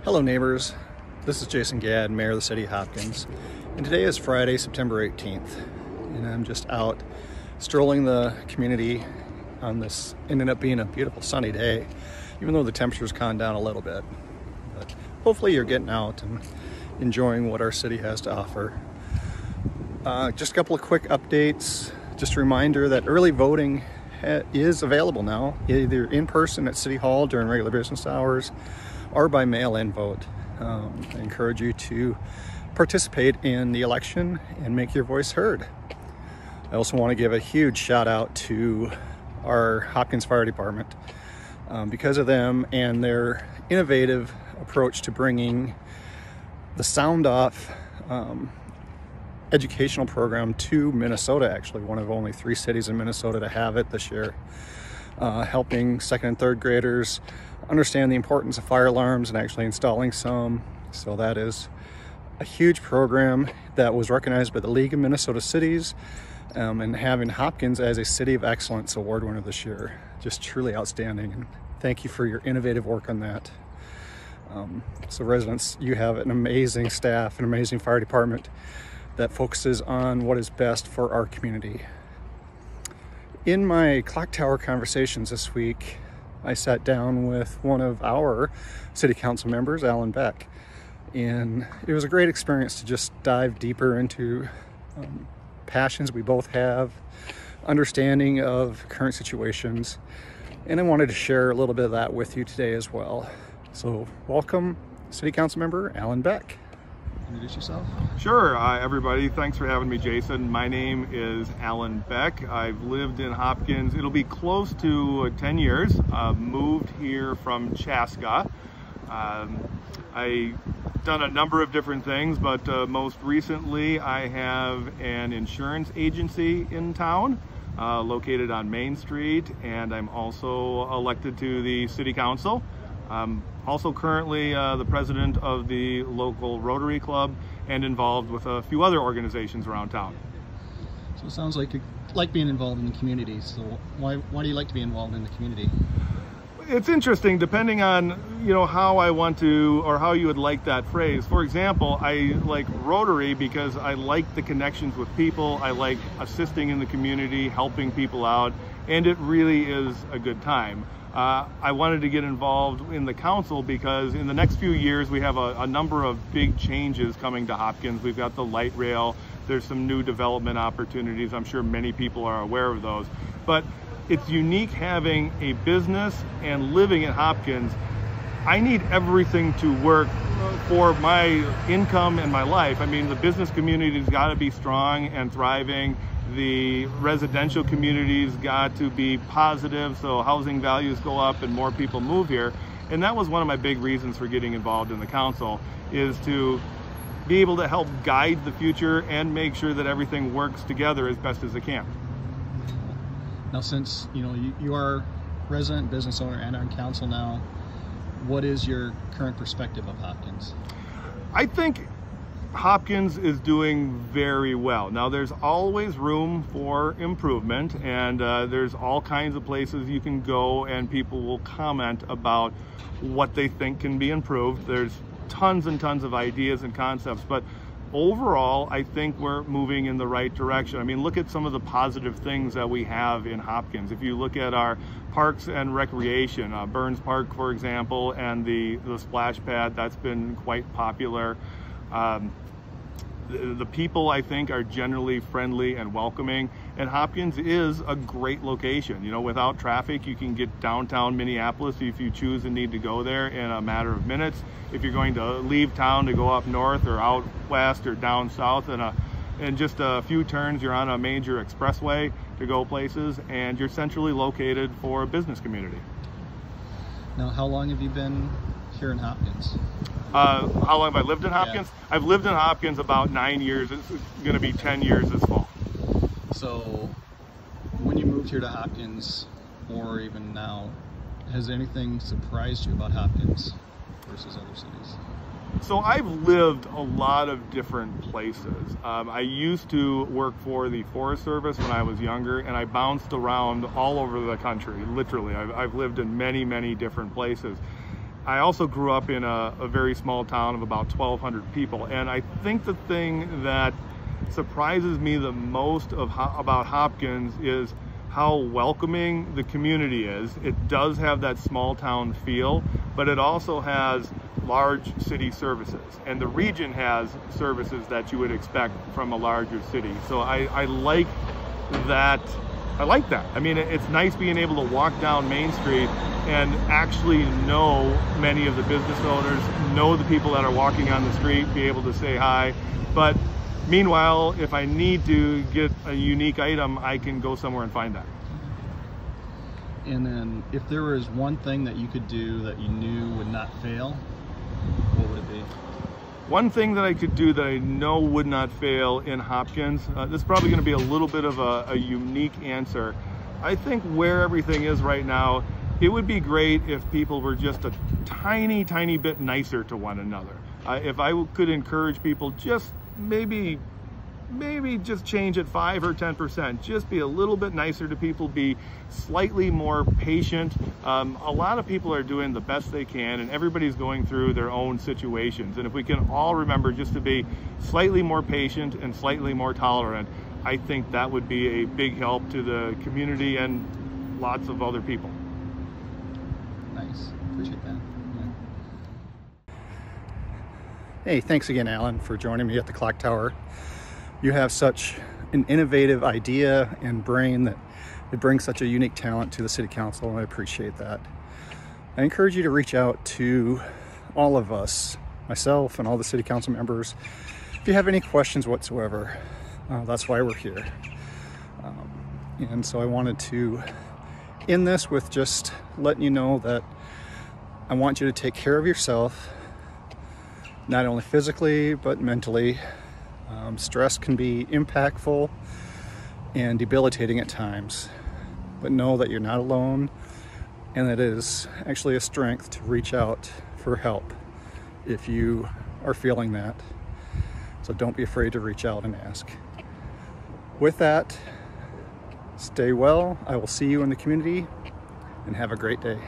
Hello neighbors, this is Jason Gadd, Mayor of the City of Hopkins, and today is Friday, September 18th, and I'm just out strolling the community on this ended up being a beautiful sunny day, even though the temperature's gone down a little bit. But hopefully you're getting out and enjoying what our city has to offer. Just a couple of quick updates. Just a reminder that early voting is available now, either in person at City Hall during regular business hours or by mail-in vote. I encourage you to participate in the election and make your voice heard. I also want to give a huge shout out to our Hopkins Fire Department. Because of them and their innovative approach to bringing the Sound Off educational program to Minnesota, actually one of only 3 cities in Minnesota to have it this year, helping second and third graders understand the importance of fire alarms and actually installing some. So that is a huge program that was recognized by the League of Minnesota Cities, and having Hopkins as a City of Excellence award winner this year. Just truly outstanding, and thank you for your innovative work on that. So residents, you have an amazing staff, an amazing fire department that focuses on what is best for our community. In my clock tower conversations this week, I sat down with one of our city council members, Alan Beck, and it was a great experience to just dive deeper into passions we both have, understanding of current situations, and I wanted to share a little bit of that with you today as well. So welcome, City Council Member Alan Beck. Introduce yourself. Sure, everybody. Thanks for having me, Jason. My name is Alan Beck. I've lived in Hopkins. It'll be close to 10 years. Moved here from Chaska. I've done a number of different things, but most recently I have an insurance agency in town located on Main Street, and I'm also elected to the City Council. Also currently the president of the local Rotary Club and involved with a few other organizations around town. So it sounds like you like being involved in the community. So why do you like to be involved in the community? It's interesting depending on, how I want to, or how you would like that phrase. For example, I like Rotary because I like the connections with people. I like assisting in the community, helping people out, and it really is a good time. I wanted to get involved in the council because in the next few years we have a number of big changes coming to Hopkins. We've got the light rail, there's some new development opportunities. I'm sure many people are aware of those. But it's unique having a business and living in Hopkins. I need everything to work for my income and my life. I mean, the business community's got to be strong and thriving. The residential community's got to be positive, so housing values go up and more people move here. And that was one of my big reasons for getting involved in the council, is to be able to help guide the future and make sure that everything works together as best as it can. Now, since you are resident, business owner, and on council now, what is your current perspective of Hopkins? I think Hopkins is doing very well. Now, there's always room for improvement, and there's all kinds of places you can go and people will comment about what they think can be improved. There's tons and tons of ideas and concepts, but overall, I think we're moving in the right direction. I mean, look at some of the positive things that we have in Hopkins. If you look at our parks and recreation, Burns Park, for example, and the splash pad, that's been quite popular. The people, I think, are generally friendly and welcoming, and Hopkins is a great location. Without traffic, you can get downtown Minneapolis if you choose and need to go there in a matter of minutes. If you're going to leave town to go up north or out west or down south, in just a few turns, you're on a major expressway to go places, and you're centrally located for a business community. Now, how long have you been here in Hopkins? How long have I lived in Hopkins? Yeah. I've lived in Hopkins about 9 years. It's going to be 10 years this fall. So when you moved here to Hopkins, or even now, has anything surprised you about Hopkins versus other cities? So I've lived a lot of different places. I used to work for the Forest Service when I was younger, and I bounced around all over the country, literally. I've lived in many, many different places. I also grew up in a very small town of about 1,200 people, and I think the thing that surprises me the most about Hopkins is how welcoming the community is. It does have that small town feel, but it also has large city services, and the region has services that you would expect from a larger city. So I like that. I like that. I mean, it's nice being able to walk down Main Street and actually know many of the business owners, know the people that are walking on the street, be able to say hi. But meanwhile, if I need to get a unique item, I can go somewhere and find that. And then if there was one thing that you could do that you knew would not fail, what would it be? One thing that I could do that I know would not fail in Hopkins, this is probably going to be a little bit of a unique answer. I think where everything is right now, it would be great if people were just a tiny, tiny bit nicer to one another. If I could encourage people, just maybe just change it 5 or 10%. Just be a little bit nicer to people, be slightly more patient. A lot of people are doing the best they can, and everybody's going through their own situations. And if we can all remember just to be slightly more patient and slightly more tolerant, I think that would be a big help to the community and lots of other people. Nice. Appreciate that. Yeah. Hey, thanks again, Alan, for joining me at the Clock Tower. You have such an innovative idea and brain that it brings such a unique talent to the City Council, and I appreciate that. I encourage you to reach out to all of us, myself and all the City Council members, if you have any questions whatsoever. That's why we're here. And so I wanted to end this with just letting you know that I want you to take care of yourself, not only physically, but mentally. Stress can be impactful and debilitating at times, but know that you're not alone, and that it is actually a strength to reach out for help if you are feeling that. So don't be afraid to reach out and ask. With that, stay well. I will see you in the community, and have a great day.